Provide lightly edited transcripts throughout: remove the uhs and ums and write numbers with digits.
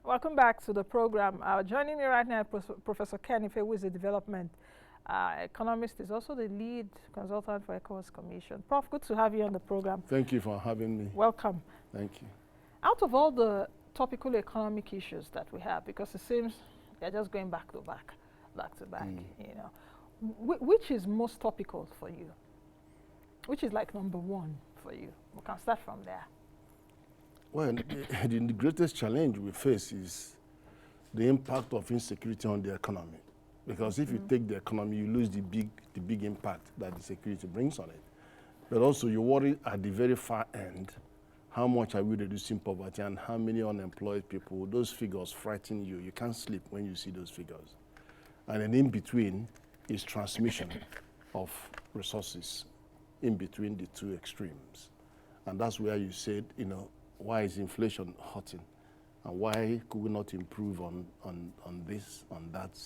Welcome back to the program. Joining me right now, Professor Kenny, who is a development economist, is also the lead consultant for ECOWAS Commission. Prof, good to have you on the program. Thank you for having me. Welcome. Thank you. Out of all the topical economic issues that we have, because it seems they're just going back to back, you know, which is most topical for you? Which is like number one for you? We can start from there. Well, the greatest challenge we face is the impact of insecurity on the economy. Because if you take the economy, you lose the big impact that the security brings on it. But also you worry at the very far end, how much are we reducing poverty and how many unemployed people? Those figures frighten you. You can't sleep when you see those figures. And then in between is transmission of resources in between the two extremes. And that's where you said, you know, why is inflation hurting? And why could we not improve on this, on that?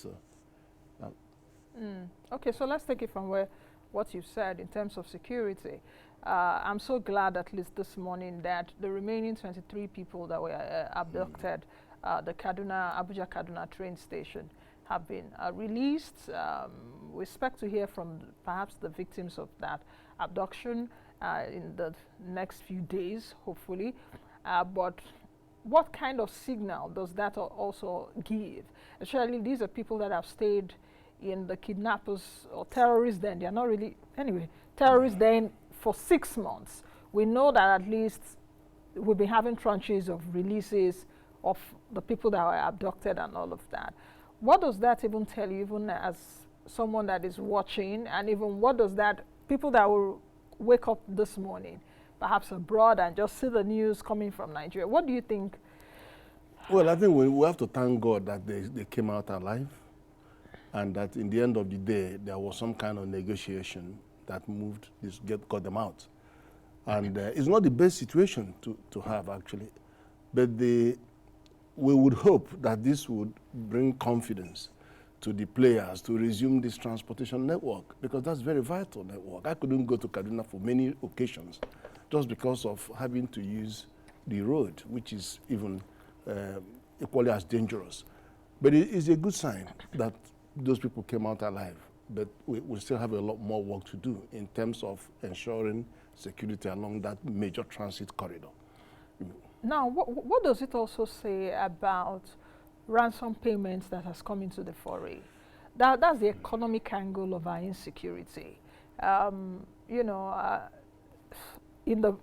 Okay, so let's take it from what you said in terms of security. I'm so glad, at least this morning, that the remaining 23 people that were abducted, the Abuja-Kaduna train station, have been released. We expect to hear from perhaps the victims of that abduction in the next few days, hopefully. But what kind of signal does that also give? Especially these are people that have stayed in the kidnappers or terrorist den. They are not really, anyway, terrorist den for 6 months. We know that at least we'll be having tranches of releases of the people that were abducted and all of that. What does that even tell you, even as someone that is watching, and even what does that, people that will wake up this morning, perhaps abroad, and just see the news coming from Nigeria, what do you think? Well, I think we have to thank God that they came out alive, and that in the end of the day, there was some kind of negotiation that moved this, got them out. And it's not the best situation to have, actually, but we would hope that this would bring confidence to the players to resume this transportation network, because that's very vital network. I couldn't go to Kaduna for many occasions just because of having to use the road, which is even equally as dangerous. But it is a good sign that those people came out alive, but we still have a lot more work to do in terms of ensuring security along that major transit corridor. Now, what does it also say about ransom payments that has come into the foray? That's the economic angle of our insecurity. You know, in the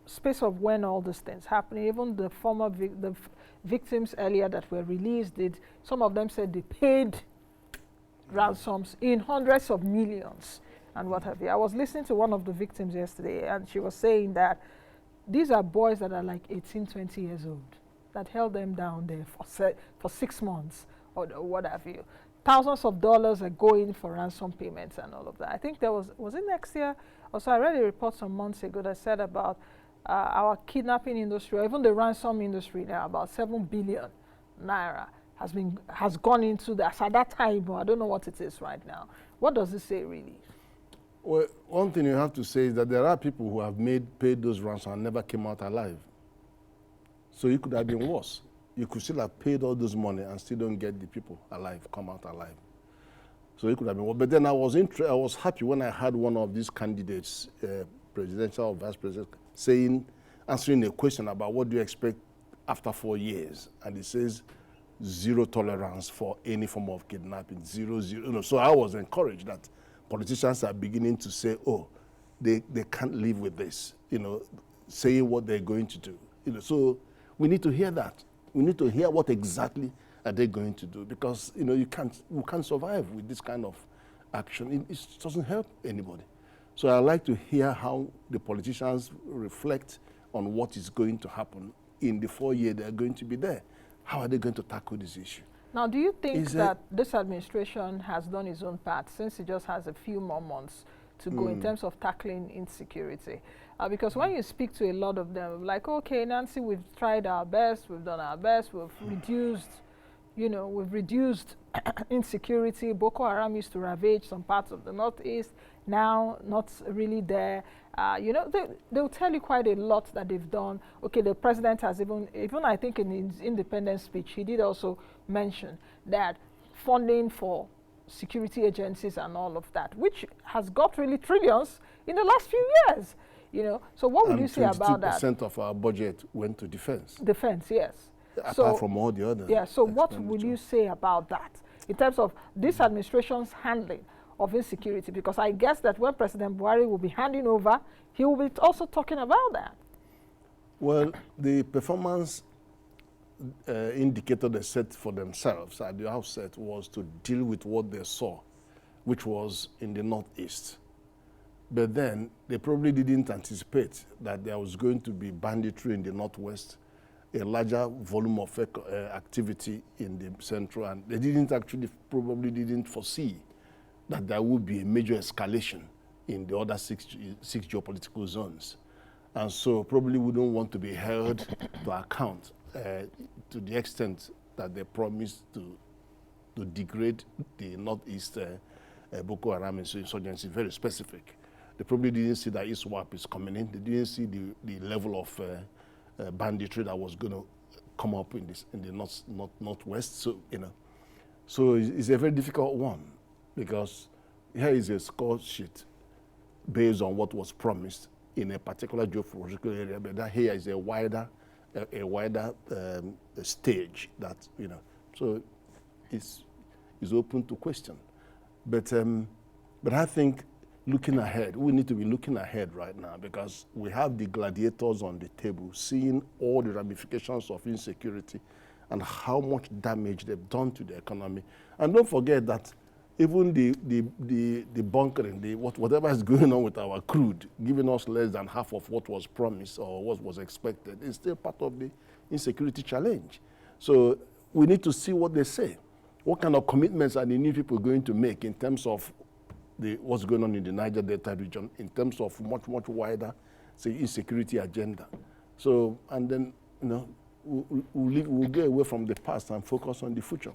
space of when all these things happening, even the former victims earlier that were released, some of them said they paid ransoms in hundreds of millions and what have you. I was listening to one of the victims yesterday, and she was saying that these are boys that are like 18, 20 years old that held them down there for 6 months or what have you. Thousands of dollars are going for ransom payments and all of that. I think there was it next year? Also, I read a report some months ago that said about our kidnapping industry, or even the ransom industry now, about 7 billion naira has gone into that at that time, but I don't know what it is right now. What does it say really? Well, one thing you have to say is that there are people who have paid those ransoms and never came out alive. So it could have been worse. You could still have paid all those money and still don't get the people alive, come out alive. So it could have been worse. But then I was happy when I had one of these candidates, presidential or vice president, answering a question about what do you expect after 4 years. And he says, 0 tolerance for any form of kidnapping, 0, 0. You know, so I was encouraged that politicians are beginning to say, oh, they can't live with this, you know, saying what they're going to do. You know, so we need to hear that. We need to hear what exactly are they going to do, because, you know, we can't survive with this kind of action. It doesn't help anybody. So I like to hear how the politicians reflect on what is going to happen in the 4 years they're going to be there. How are they going to tackle this issue? Now, do you think that this administration has done its own part, since it just has a few more months to go in terms of tackling insecurity? Because when you speak to a lot of them, like, okay, Nancy, we've tried our best, we've done our best, we've reduced, you know, we've reduced insecurity. Boko Haram used to ravage some parts of the Northeast. now not really there. You know, they'll tell you quite a lot that they've done. Okay, the president has even I think in his independence speech, he did also mention that funding for security agencies and all of that, which has got really trillions in the last few years. You know, so what would you say about that? 22% of our budget went to defense. Defense, yes. Apart from all the other. Yeah, so what would you say about that in terms of this administration's handling of insecurity? Because I guess that when President Buhari will be handing over, he will be also talking about that. Well, the performance indicator they set for themselves at the outset was to deal with what they saw, which was in the Northeast. But then they probably didn't anticipate that there was going to be banditry in the Northwest, a larger volume of activity in the Central, and they probably didn't foresee that there would be a major escalation in the other six geopolitical zones. And so probably wouldn't want to be held to account to the extent that they promised to degrade the Northeast Boko Haram insurgency, very specific. They probably didn't see that ISWAP is coming in. They didn't see the level of banditry that was going to come up in the Northwest. So, you know, so it's a very difficult one, because here is a score sheet based on what was promised in a particular geopolitical area, but that here is a wider stage that, you know, so is open to question. But I think looking ahead, we need to be looking ahead right now, because we have the gladiators on the table, seeing all the ramifications of insecurity and how much damage they've done to the economy. And don't forget that even the bunkering, whatever is going on with our crude, giving us less than half of what was promised or what was expected, is still part of the insecurity challenge. So we need to see what they say. What kind of commitments are the new people going to make in terms of what's going on in the Niger Delta region, in terms of much wider, say, insecurity agenda. So, and then, you know, we'll get away from the past and focus on the future.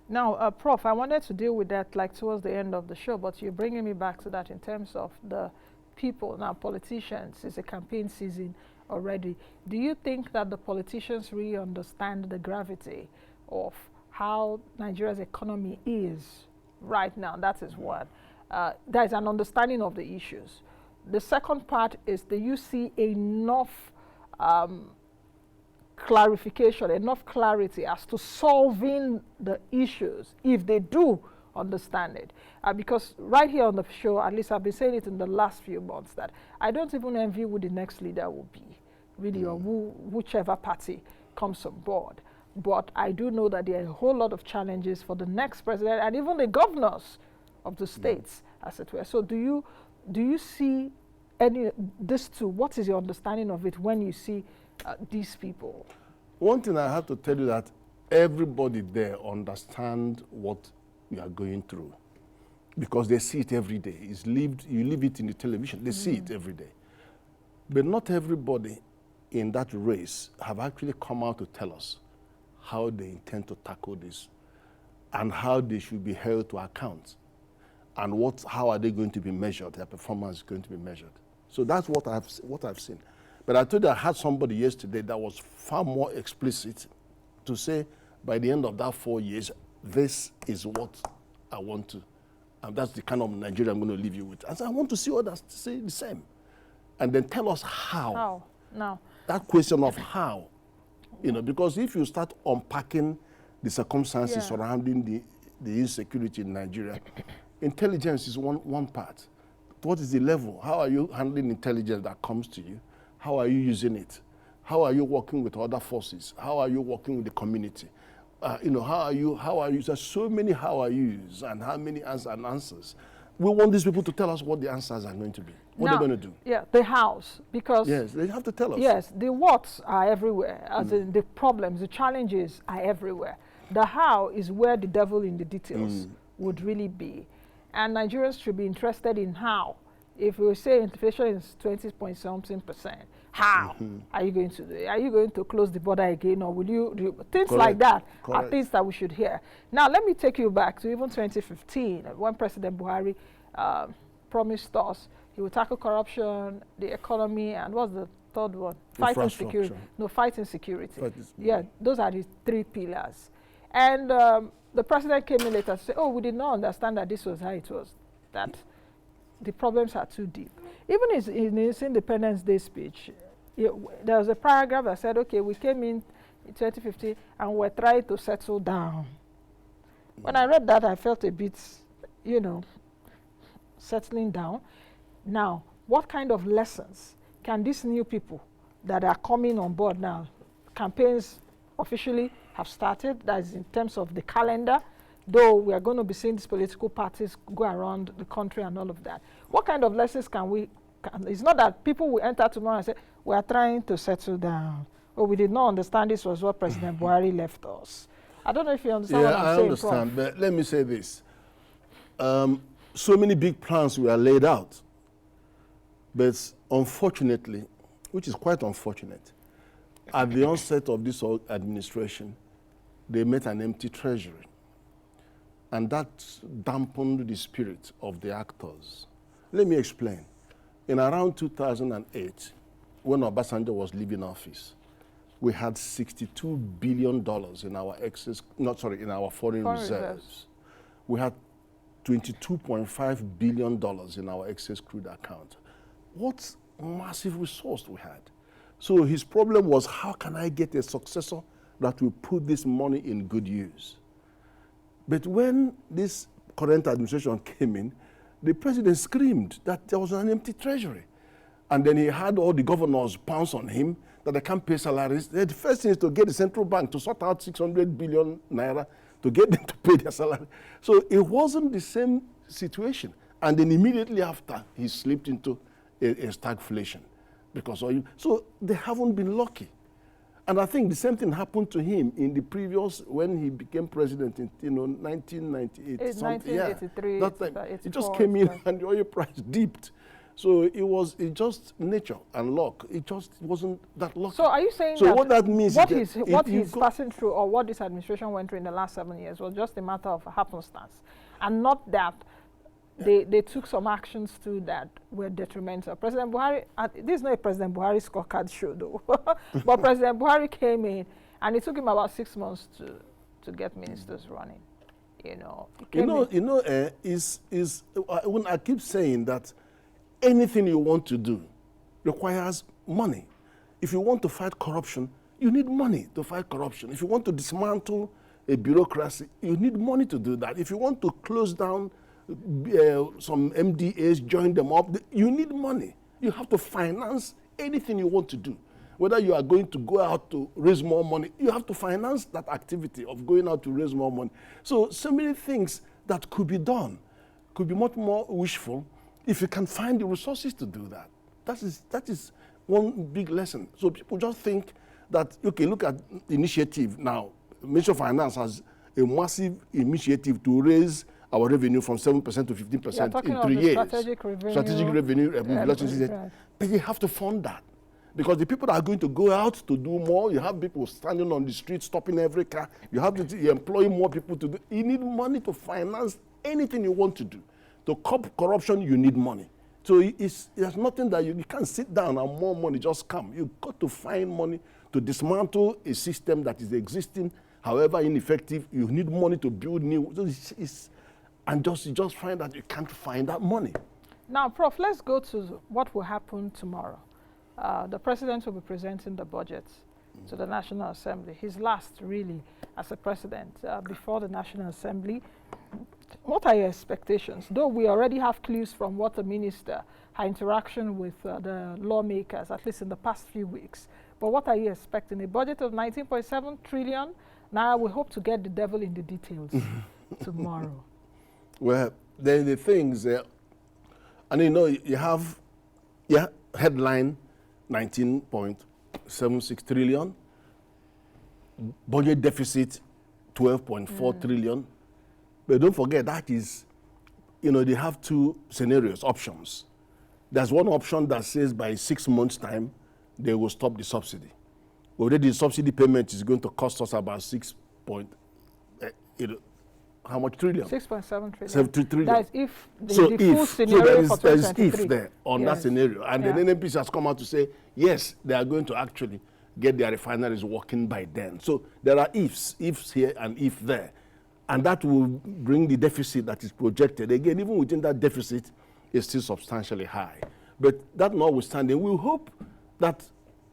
Now, Prof, I wanted to deal with that like towards the end of the show, but you're bringing me back to that in terms of the people. Now, politicians, it's a campaign season already. Do you think that the politicians really understand the gravity of how Nigeria's economy is right now? That is one. There is an understanding of the issues. The second part is, do you see enough clarification, enough clarity as to solving the issues, if they do understand it? Because right here on the show, at least I've been saying it in the last few months, that I don't even envy who the next leader will be, really, or whichever party comes on board. But I do know that there are a whole lot of challenges for the next president and even the governors of the states, as it were. So do you see this too? What is your understanding of it when you see these people? One thing I have to tell you, that everybody there understands what we are going through, because they see it every day. It's lived, you live it in the television, they see it every day. But not everybody in that race have actually come out to tell us how they intend to tackle this and how they should be held to account, and how are they going to be measured, their performance is going to be measured. So that's what I've seen. But I told you I had somebody yesterday that was far more explicit to say, by the end of that 4 years, this is what I want to, and that's the kind of Nigeria I'm going to leave you with. And so I want to see others say the same. And then tell us how. How? No. That question of how, you know, because if you start unpacking the circumstances surrounding the insecurity in Nigeria, intelligence is one part. What is the level? How are you handling intelligence that comes to you? How are you using it? How are you working with other forces? How are you working with the community? You know, how are you? There's so many how are yous and how many answers. We want these people to tell us what the answers are going to be. What they're going to do. Yeah, the hows, because... Yes, they have to tell us. Yes, the whats are everywhere, as in the problems, the challenges are everywhere. The how is where the devil in the details would really be. And Nigerians should be interested in how. If we say inflation is 20-point-something%, how are you going to do it? Are you going to close the border again, or will you do things like that? Are things that we should hear. Now, let me take you back to even 2015, when President Buhari promised us he will tackle corruption, the economy, and what's the third one? Fighting security. No, fighting security. Yeah, those are the 3 pillars. And the president came in later to say, oh, we did not understand that this was how it was, that the problems are too deep. Even in his Independence Day speech, there was a paragraph that said, okay, we came in 2015 and we're trying to settle down. When I read that, I felt a bit, settling down. Now, what kind of lessons can these new people that are coming on board now, campaigns officially have started, that is in terms of the calendar, though we are going to be seeing these political parties go around the country and all of that. What kind of lessons it's not that people will enter tomorrow and say, we are trying to settle down, or we did not understand this was what President Buhari left us. I don't know if you understand what I'm saying, I understand, Prof. But let me say this. So many big plans were laid out, but unfortunately, which is quite unfortunate, at the onset of this administration, they met an empty treasury. And that dampened the spirit of the actors. Let me explain. In around 2008, when Obasanjo was leaving office, we had $62 billion in our in our foreign reserves. We had $22.5 billion in our excess crude account. What massive resource we had. So his problem was, how can I get a successor that will put this money in good use? But when this current administration came in, the president screamed that there was an empty treasury. And then he had all the governors pounce on him that they can't pay salaries. The first thing is to get the central bank to sort out 600 billion naira to get them to pay their salary. So it wasn't the same situation. And then immediately after, he slipped into a stagflation. So they haven't been lucky. And I think the same thing happened to him in the previous, when he became president in 1998. It's 1983. That time, it just came in and the oil price dipped. So it's just nature and luck. It just wasn't that lucky. So are you saying so that what that means what he's passing through, or what this administration went through in the last 7 years, was just a matter of happenstance, and not that they took some actions too that were detrimental? President Buhari, this is not a President Buhari scorecard show though, but President Buhari came in and it took him about 6 months to get ministers running. When I keep saying that anything you want to do requires money. If you want to fight corruption, you need money to fight corruption. If you want to dismantle a bureaucracy, you need money to do that. If you want to close down some MDAs, join them up, you need money. You have to finance anything you want to do. Whether you are going to go out to raise more money, you have to finance that activity of going out to raise more money. So many things that could be done, could be much more wishful if you can find the resources to do that. That is one big lesson. So people just think that, okay, look at the initiative now. Ministry of Finance has a massive initiative to raise our revenue from 7% to 15% in 3 years. Strategic revenue. But you have to fund that. Because the people that are going to go out to do more, you have people standing on the street, stopping every car. You have to employ more people to do. You need money to finance anything you want to do. To curb corruption, you need money. So there's nothing that you can't sit down and more money just come. You've got to find money to dismantle a system that is existing, however ineffective. You need money to build new. And you just find that you can't find that money. Now, Prof, let's go to what will happen tomorrow. The president will be presenting the budget to the National Assembly. His last, really, as a president before the National Assembly. What are your expectations? Though we already have clues from what the minister, her interaction with the lawmakers, at least in the past few weeks. But what are you expecting? A budget of 19.7 trillion? Now we hope to get the devil in the details tomorrow. Well, then the things, and you have headline 19.76 trillion, budget deficit 12.4 trillion. But don't forget, that is, they have two scenarios, options. There's one option that says by 6 months' time, they will stop the subsidy. Already the subsidy payment is going to cost us about how much trillion? 6.7 trillion. 70 trillion. That is if the full scenario for 2023. There is if there on that scenario. And then NNPC has come out to say, yes, they are going to actually get their refineries working by then. So there are ifs here and if there. And that will bring the deficit that is projected. Again, even within that deficit, is still substantially high. But that notwithstanding, we hope that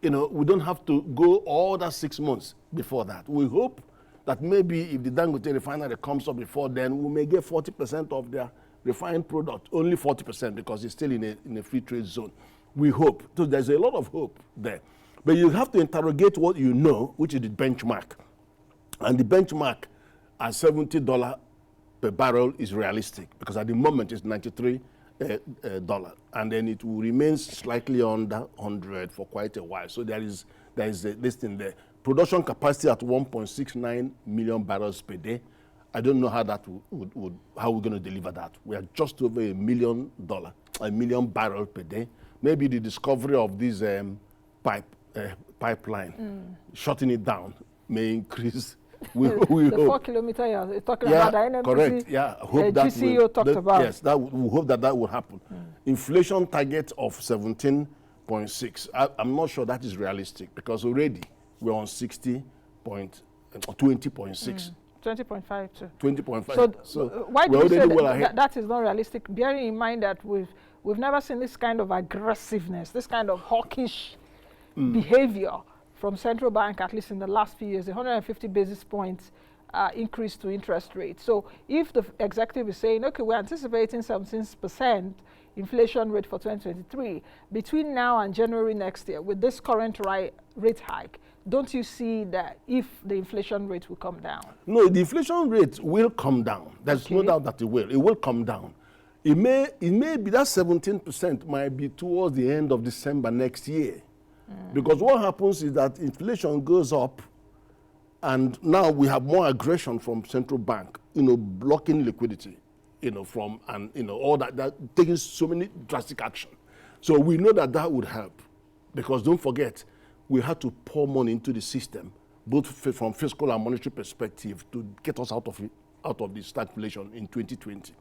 we don't have to go all that 6 months before that. We hope that maybe if the Dangote refinery comes up before then, we may get 40% of their refined product, only 40% because it's still in a free trade zone. We hope. So there's a lot of hope there. But you have to interrogate what you know, which is the benchmark. And the benchmark at $70 per barrel is realistic because at the moment it's $93. And then it will remain slightly under 100 for quite a while. So there is this thing there. Production capacity at 1.69 million barrels per day. I don't know how that how we're going to deliver that. We are just over $1 million barrel per day. Maybe the discovery of this pipeline, shutting it down, may increase. We the 4 kilometer you're talking about, the NNPC, correct. Yeah, hope that GCO talked about. Yes, we hope that will happen. Inflation target of 17.6. I'm not sure that is realistic because already we're on 20.6. 20.5 too. 20.5. So why do you say that is not realistic? Bearing in mind that we've never seen this kind of aggressiveness, this kind of hawkish behavior from central bank, at least in the last few years, the 150 basis points increase to interest rate. So if the executive is saying, okay, we're anticipating 17% inflation rate for 2023, between now and January next year, with this current rate hike, don't you see that if the inflation rate will come down? No, the inflation rate will come down. There's no doubt that it will. It will come down. It may be that 17% might be towards the end of December next year. Because what happens is that inflation goes up, and now we have more aggression from central bank, blocking liquidity, all that taking so many drastic action. So we know that would help, because don't forget, we had to pour money into the system, both from fiscal and monetary perspective, to get us out of the stagflation in 2020.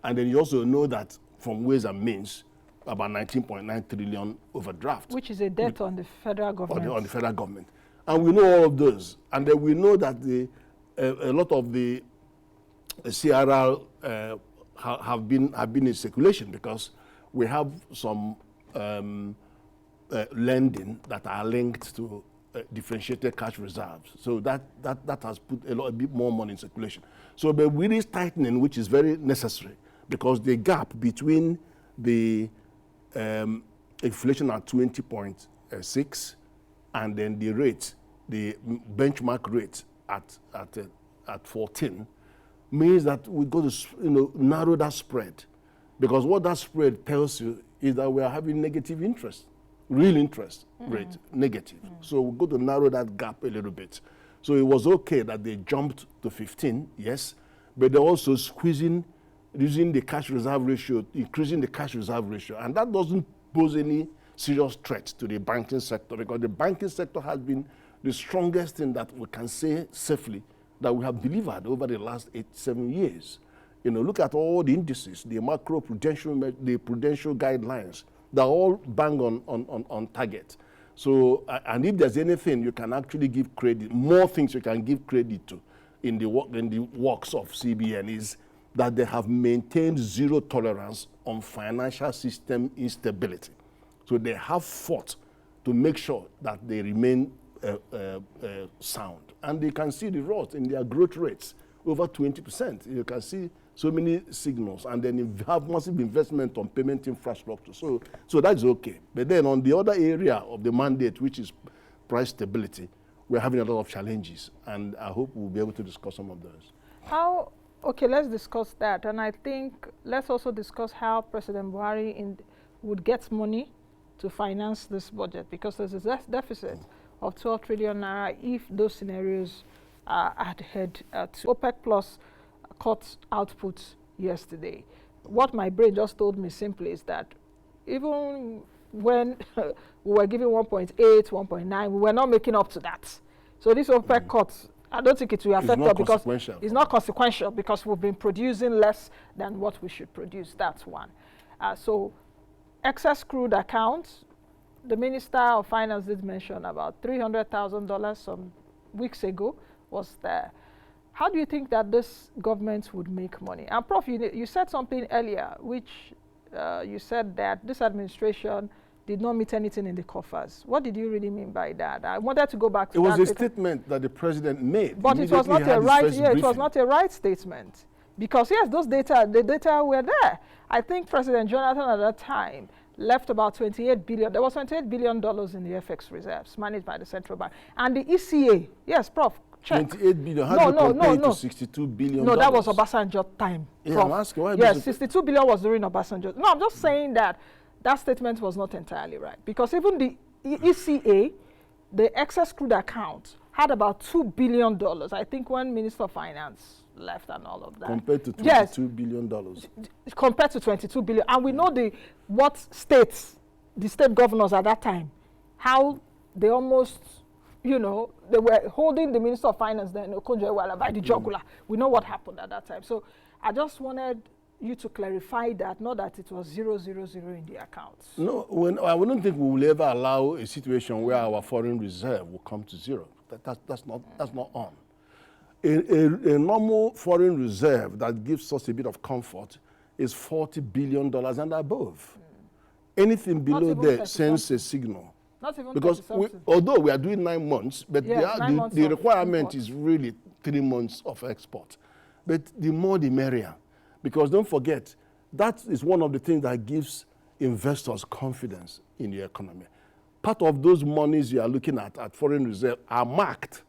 And then you also know that from ways and means, about 19.9 trillion overdraft. Which is a debt on the federal government. On the federal government. And we know all of those. And then we know that a lot of the CRR have been in circulation because we have some lending that are linked to differentiated cash reserves. So that has put a bit more money in circulation. So but with this tightening, which is very necessary, because the gap between the inflation at 20.6 and then the rate, the benchmark rate at 14, means that we got to narrow that spread, because what that spread tells you is that we are having negative interest, real interest rate negative. So we got to narrow that gap a little bit. So it was okay that they jumped to 15, yes, but they're also using the cash reserve ratio, increasing the cash reserve ratio. And that doesn't pose any serious threat to the banking sector, because the banking sector has been the strongest thing that we can say safely that we have delivered over the last 7 years. Look at all the indices, the macro-prudential, the prudential guidelines. They're all bang on target. So, and if there's anything you can actually give credit, more things you can give credit to in the works of CBN is that they have maintained zero tolerance on financial system instability. So they have fought to make sure that they remain sound. And you can see the growth in their growth rates, over 20%. You can see so many signals. And then you have massive investment on payment infrastructure. So that's okay. But then on the other area of the mandate, which is price stability, we're having a lot of challenges. And I hope we'll be able to discuss some of those. Okay, let's discuss that. And I think let's also discuss how President Buhari would get money to finance this budget, because there's a deficit of 12 trillion naira if those scenarios are adhered to. OPEC Plus cut output yesterday. What my brain just told me simply is that even when we were giving 1.8, 1.9, we were not making up to that. So this OPEC cut I don't think it will affect not us because consequential. it's not consequential because we've been producing less than what we should produce. That's one. So excess crude accounts, the Minister of Finance did mention about $300,000 some weeks ago was there. How do you think that this government would make money? And Prof, you said something earlier, which you said that this administration did not meet anything in the coffers. What did you really mean by that? I wanted to go back to that. It was a statement that the president made. But it was not a right, it was not a right statement. Because yes, the data were there. I think President Jonathan at that time left about $28 billion. There was $28 billion in the FX reserves managed by the central bank. And the ECA, yes, Prof, check. 28 billion. How do you compare it to 62 billion? No, that was Obasanjo time. Yeah, Prof. I'm asking why. Yes, 62 billion was during Obasanjo. No, I'm just saying that that statement was not entirely right. Because even the ECA, the excess crude account, had about $2 billion. I think when Minister of Finance left and all of that. Compared to $22 billion. Compared to 22 billion. And we know what states, the state governors at that time, how they almost, they were holding the Minister of Finance then, Okonjo-Iweala, by the jugular. We know what happened at that time. So I just wanted you to clarify that, not that it was 000 in the accounts. No, I wouldn't think we will ever allow a situation where our foreign reserve will come to zero. That's not on. A normal foreign reserve that gives us a bit of comfort is $40 billion and above. Anything below there sends a signal. Not even because although we are doing 9 months, but the requirement is really 3 months of export. But the more the merrier. Because don't forget, that is one of the things that gives investors confidence in the economy. Part of those monies you are looking at foreign reserve are marked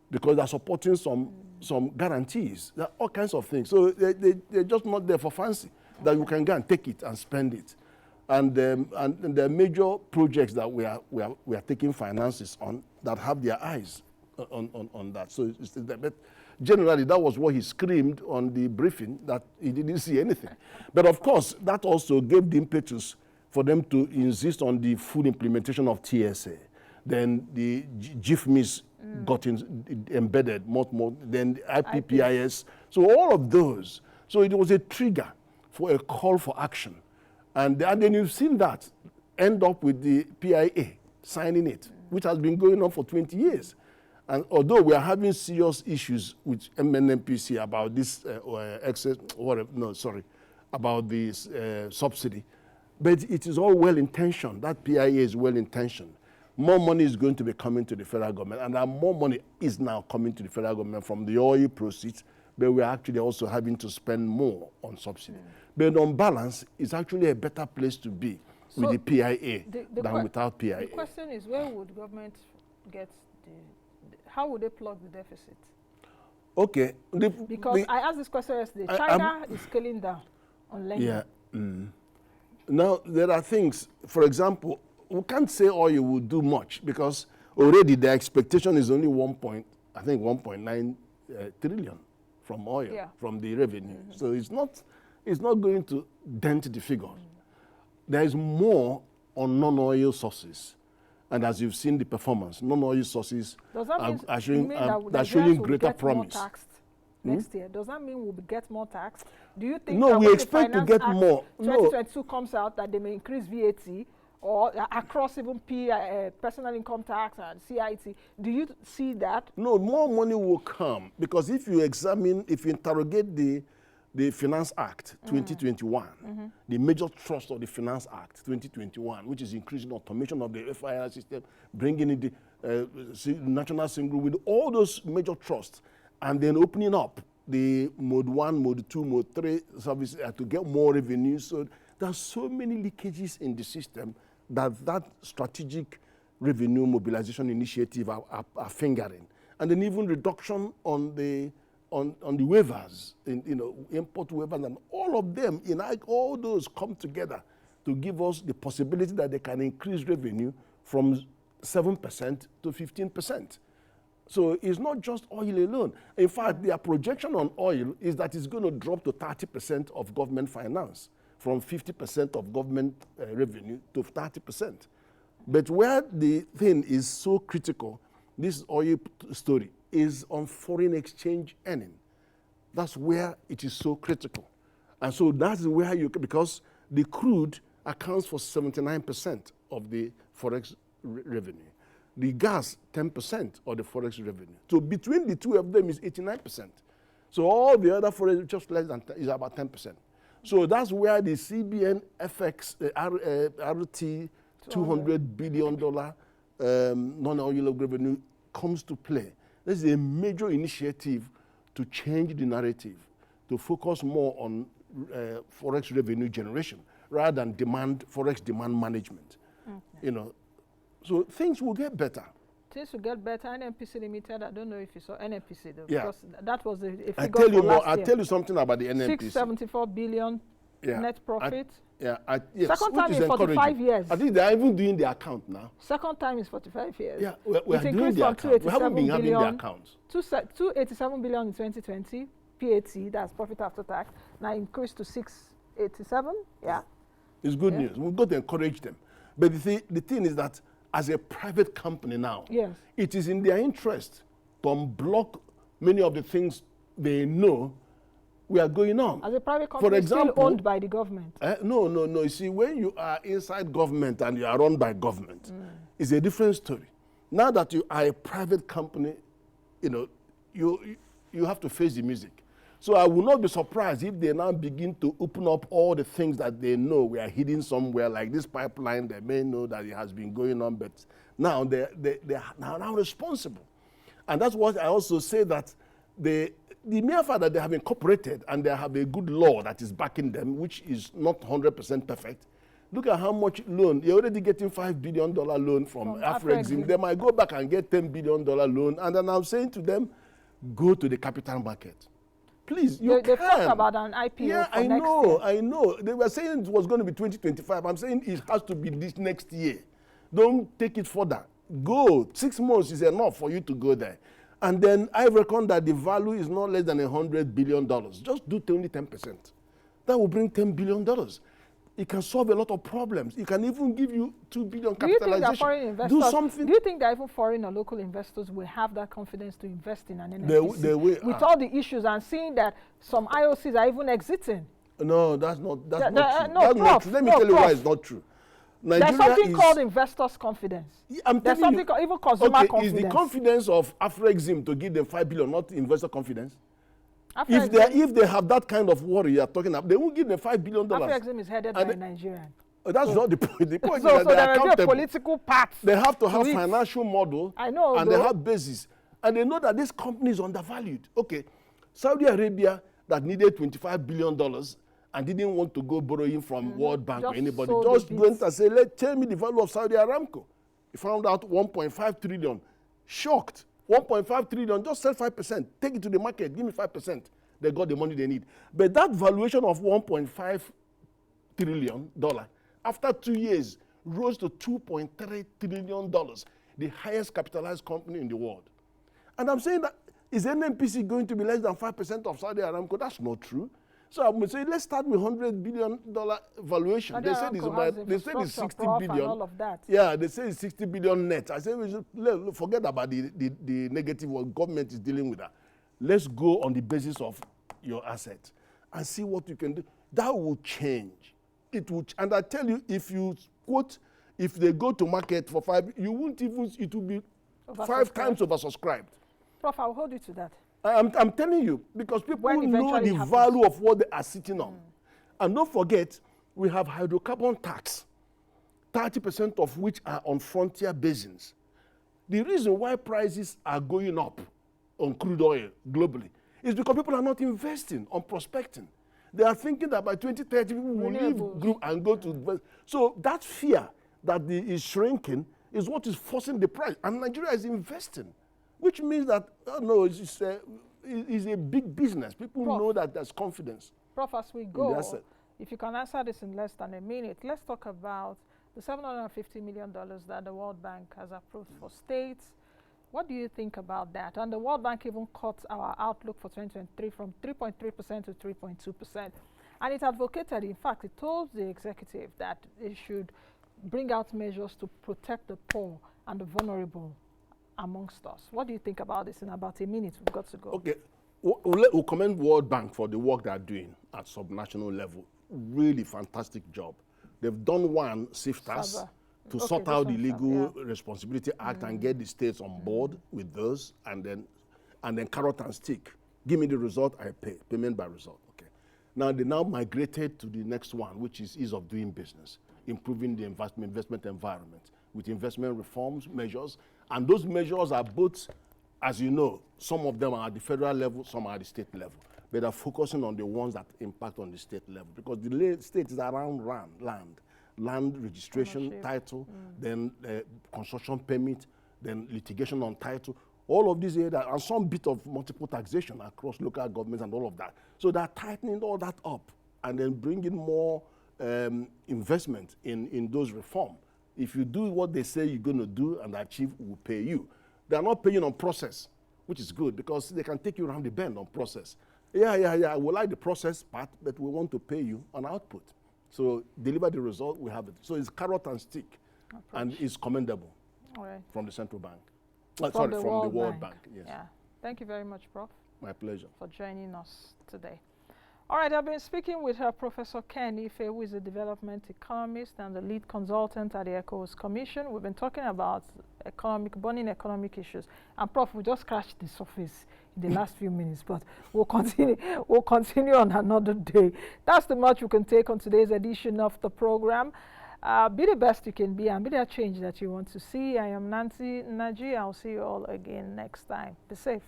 because they're supporting some guarantees. There are all kinds of things. So they're just not there for fancy, that you can go and take it and spend it. And there are major projects that we are taking finances on that have their eyes on that. So but generally, that was what he screamed on the briefing, that he didn't see anything. But of course, that also gave the impetus for them to insist on the full implementation of TSA. Then the GIFMIS got embedded more, then the IPPIS. So all of those. So it was a trigger for a call for action. And then you've seen that end up with the PIA signing it, which has been going on for 20 years. And although we are having serious issues with MNPC about this about this subsidy, but it is all well-intentioned. That PIA is well-intentioned. More money is going to be coming to the federal government, and more money is now coming to the federal government from the oil proceeds, but we're actually also having to spend more on subsidy. But on balance, it's actually a better place to be with the PIA than without PIA. The question is, where would government get how would they plug the deficit? Okay. Because I asked this question yesterday. China is scaling down on lending. Yeah. Now, there are things, for example, we can't say oil will do much because already the expectation is only 1.9 trillion from oil, from the revenue. So it's not going to dent the figure. There is more on non-oil sources. And as you've seen the performance, non-oil sources are showing greater promise. Next year, does that mean we'll get more taxed? Do you think no, we expect to get more. 2022 comes out that they may increase VAT or across even personal income tax and CIT? Do you see that? No, more money will come because if you interrogate the Finance Act 2021, the major thrust of the Finance Act 2021, which is increasing automation of the FIR system, bringing in the national single with all those major trusts, and then opening up the mode 1, mode 2, mode 3 services to get more revenue. So there are so many leakages in the system that strategic revenue mobilization initiative are fingering. And then even reduction on the waivers, import waivers, and all of them, all those come together to give us the possibility that they can increase revenue from 7% to 15%. So it's not just oil alone. In fact, their projection on oil is that it's going to drop to 30% of government finance, from 50% of government revenue to 30%. But where the thing is so critical, this oil story, is on foreign exchange earning. That's where it is so critical. And so that's where you, because the crude accounts for 79% of the forex revenue. The gas, 10% of the forex revenue. So between the two of them is 89%. So all the other forex just less than is about 10%. So that's where the CBN FX RT $200 billion non-oil revenue comes to play. This is a major initiative to change the narrative, to focus more on forex revenue generation rather than forex demand management. Okay. You know, so things will get better. Things will get better. NNPC Limited, I don't know if you saw NNPC though, Yeah. because that was a figure I tell you for more. last I'll year. tell you something about the NNPC. 674 billion net profit. Yes, Second time which in is 45 encouraging. years. I think they're even doing the account now. Second time is 45 years. Yeah, we're It doing increased the from account. We haven't been 287 having the billion accounts. 287 billion in 2020, PAT, that's profit after tax, now increased to 687. Yeah. It's good news. We've got to encourage them. But the thing is that as a private company now, Yes. it is in their interest to unblock many of the things they know we are going on. As a private company, For example, still owned by the government. No. You see, when you are inside government and you are run by government, it's a different story. Now that you are a private company, you know, you have to face the music. So I will not be surprised if they now begin to open up all the things that they know we are hidden somewhere, like this pipeline. They may know that it has been going on, but now they are now responsible. And that's what I also say, that the mere fact that they have incorporated and they have a good law that is backing them, which is not 100% perfect. Look at how much loan. You're already getting $5 billion loan from Afrexim. They might go back and get $10 billion loan. And then I'm saying to them, go to the capital market. Please, you can. They talked about an IPO yeah, for next year. I know. They were saying it was going to be 2025. I'm saying it has to be this next year. Don't take it further. Go. 6 months is enough for you to go there. And then I reckon that the value is not less than $100 billion. Just do only 10%. That will bring $10 billion. It can solve a lot of problems. It can even give you $2 billion capitalization. Do you think that foreign investors, do something. do you think that even foreign or local investors will have that confidence to invest in an NNPC with all the issues and seeing that some IOCs are even exiting? No, that's not true. No, Prof, let me tell you why it's not true. Nigeria There's something called investors' confidence. There's something called even consumer confidence. Is the confidence of Afrexim to give them $5 billion not investor confidence? If they have that kind of worry you're talking about, they won't give them $5 billion. Afrexim is headed by a Nigerian. That's not the point. The point is so that they are there will be a accountable. political part. They have to have financial model. I know, and they have basis. And they know that this company is undervalued. Okay, Saudi Arabia that needed $25 billion and didn't want to go borrowing from World Bank or anybody, just went and said, tell me the value of Saudi Aramco. He found out 1.5 trillion. Shocked. 1.5 trillion, just sell 5%. Take it to the market, give me 5%. They got the money they need. But that valuation of $1.5 trillion, after 2 years, rose to $2.3 trillion, the highest capitalized company in the world. And I'm saying that, is NNPC going to be less than 5% of Saudi Aramco? That's not true. So I'm saying, let's start with $100 billion valuation. They said it's 60 billion. All of that. Yeah, they say it's 60 billion net. I said, we should forget about the negative what government is dealing with that. Let's go on the basis of your assets and see what you can do. That will change. It will, and I tell you, if they go to market for 5, you won't even, it will be 5 times oversubscribed. Prof, I'll hold you to that. I'm telling you, because people know the value of what they are sitting on. And don't forget, we have hydrocarbon tax, 30% of which are on frontier basins. The reason why prices are going up on crude oil globally is because people are not investing on prospecting. They are thinking that by 2030, people will leave group and go to invest. So that fear that is shrinking is what is forcing the price. And Nigeria is investing. Which means that, it's a big business. People know that there's confidence. Prof, as we go, if you can answer this in less than a minute, let's talk about the $750 million that the World Bank has approved for states. What do you think about that? And the World Bank even cut our outlook for 2023 from 3.3% to 3.2%. And it advocated, in fact, it told the executive that it should bring out measures to protect the poor and the vulnerable amongst us. What do you think about this? In about a minute, we've got to go. Okay. We'll commend World Bank for the work they're doing at subnational level. Really fantastic job. They've done one, SIFTAS, to sort out the Legal Responsibility Act and get the states on board with those, and then carrot and stick. Give me the result, I pay. Payment by result. Okay. Now they now migrated to the next one, which is ease of doing business, improving the investment environment with investment reforms measures, and those measures are both, as you know, some of them are at the federal level, some are at the state level. But they're focusing on the ones that impact on the state level, because the state is around land registration, ownership, title, then construction permit, then litigation on title. All of these areas, and some bit of multiple taxation across local governments and all of that. So they're tightening all that up and then bringing more investment in those reforms. If you do what they say you're going to do and achieve, we'll pay you. They're not paying on process, which is good, because they can take you around the bend on process. Yeah, we like the process part, but we want to pay you on output. So deliver the result, we have it. So it's carrot and stick, and it's commendable from the central bank. From the World Bank. Yes. Yeah. Thank you very much, Prof. My pleasure. For joining us today. All right, I've been speaking with Professor Ken Ife, who is a development economist and the lead consultant at the Economist Commission. We've been talking about burning economic issues. And Prof, we just scratched the surface in the last few minutes, but we'll continue on another day. That's the much we can take on today's edition of the program. Be the best you can be and be that change that you want to see. I am Nancy Naji. I'll see you all again next time. Be safe.